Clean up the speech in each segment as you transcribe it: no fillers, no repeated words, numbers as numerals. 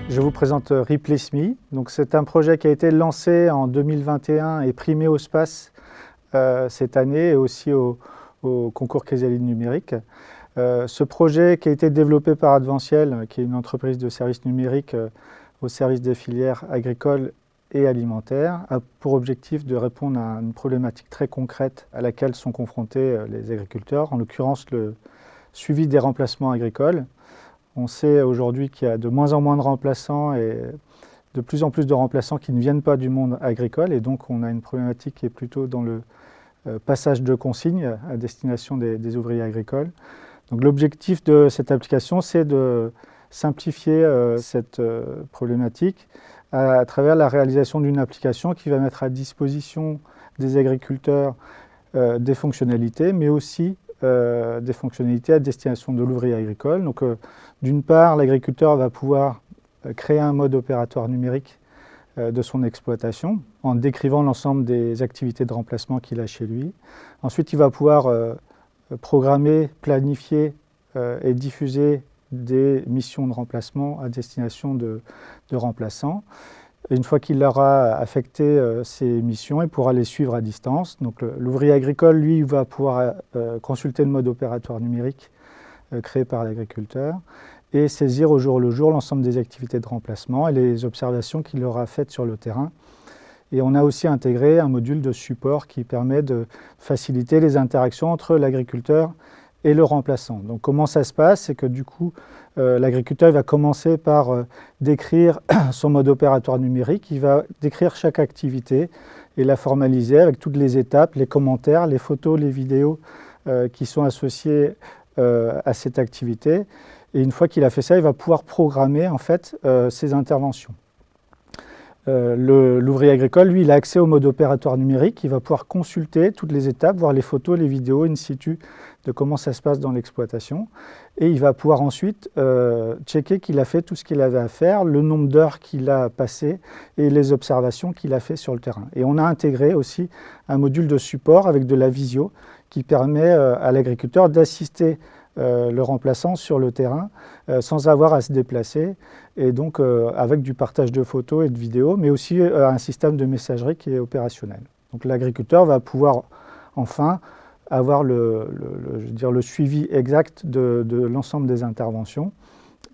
Je vous présente Replace Me. C'est un projet qui a été lancé en 2021 et primé au SPACE cette année et aussi au concours Chrysalide numérique. Ce projet qui a été développé par Adventiel, qui est une entreprise de services numériques au service des filières agricoles et alimentaires, a pour objectif de répondre à une problématique très concrète à laquelle sont confrontés les agriculteurs, en l'occurrence le suivi des remplacements agricoles. On sait aujourd'hui qu'il y a de moins en moins de remplaçants et de plus en plus de remplaçants qui ne viennent pas du monde agricole, et donc on a une problématique qui est plutôt dans le passage de consignes à destination des ouvriers agricoles. Donc l'objectif de cette application, c'est de simplifier cette problématique à travers la réalisation d'une application qui va mettre à disposition des agriculteurs des fonctionnalités, mais aussi des fonctionnalités à destination de l'ouvrier agricole. Donc, d'une part, l'agriculteur va pouvoir créer un mode opératoire numérique de son exploitation en décrivant l'ensemble des activités de remplacement qu'il a chez lui. Ensuite, il va pouvoir programmer, planifier et diffuser des missions de remplacement à destination de remplaçants. Et une fois qu'il aura affecté ces missions, il pourra les suivre à distance. Donc l'ouvrier agricole, lui, va pouvoir consulter le mode opératoire numérique créé par l'agriculteur et saisir au jour le jour l'ensemble des activités de remplacement et les observations qu'il aura faites sur le terrain. Et on a aussi intégré un module de support qui permet de faciliter les interactions entre l'agriculteur et le remplaçant. Donc comment ça se passe? C'est que du coup, l'agriculteur va commencer par décrire son mode opératoire numérique. Il va décrire chaque activité et la formaliser avec toutes les étapes, les commentaires, les photos, les vidéos qui sont associées à cette activité. Et une fois qu'il a fait ça, il va pouvoir programmer en fait ses interventions. L'ouvrier agricole, lui, il a accès au mode opératoire numérique. Il va pouvoir consulter toutes les étapes, voir les photos, les vidéos in situ de comment ça se passe dans l'exploitation. Et il va pouvoir ensuite checker qu'il a fait tout ce qu'il avait à faire, le nombre d'heures qu'il a passé et les observations qu'il a fait sur le terrain. Et on a intégré aussi un module de support avec de la visio qui permet à l'agriculteur d'assister le remplaçant sur le terrain sans avoir à se déplacer, et donc avec du partage de photos et de vidéos, mais aussi un système de messagerie qui est opérationnel. Donc l'agriculteur va pouvoir enfin avoir le suivi exact de l'ensemble des interventions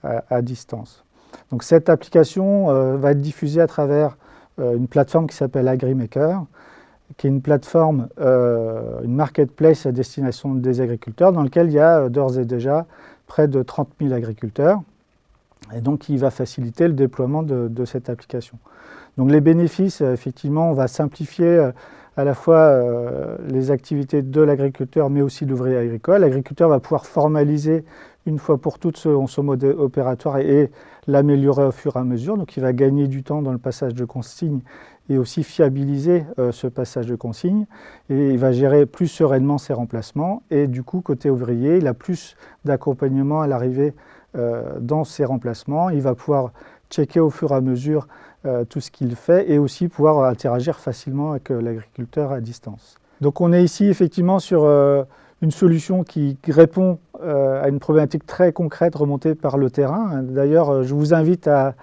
à distance. Donc cette application va être diffusée à travers une plateforme qui s'appelle AgriMaker, qui est une plateforme, une marketplace à destination des agriculteurs, dans laquelle il y a d'ores et déjà près de 30 000 agriculteurs, et donc qui va faciliter le déploiement de cette application. Donc les bénéfices, effectivement, on va simplifier à la fois les activités de l'agriculteur, mais aussi de l'ouvrier agricole. L'agriculteur va pouvoir formaliser une fois pour toutes son mode opératoire et l'améliorer au fur et à mesure. Donc il va gagner du temps dans le passage de consignes et aussi fiabiliser ce passage de consignes. Et il va gérer plus sereinement ses remplacements. Et du coup, côté ouvrier, il a plus d'accompagnement à l'arrivée dans ses remplacements. Il va pouvoir checker au fur et à mesure tout ce qu'il fait et aussi pouvoir interagir facilement avec l'agriculteur à distance. Donc on est ici effectivement sur une solution qui répond à une problématique très concrète remontée par le terrain. D'ailleurs, je vous invite à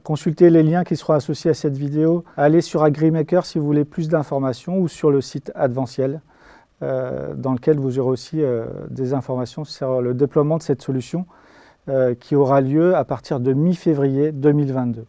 consulter les liens qui seront associés à cette vidéo, à aller sur AgriMaker si vous voulez plus d'informations ou sur le site Adventiel dans lequel vous aurez aussi des informations sur le déploiement de cette solution qui aura lieu à partir de mi-février 2022.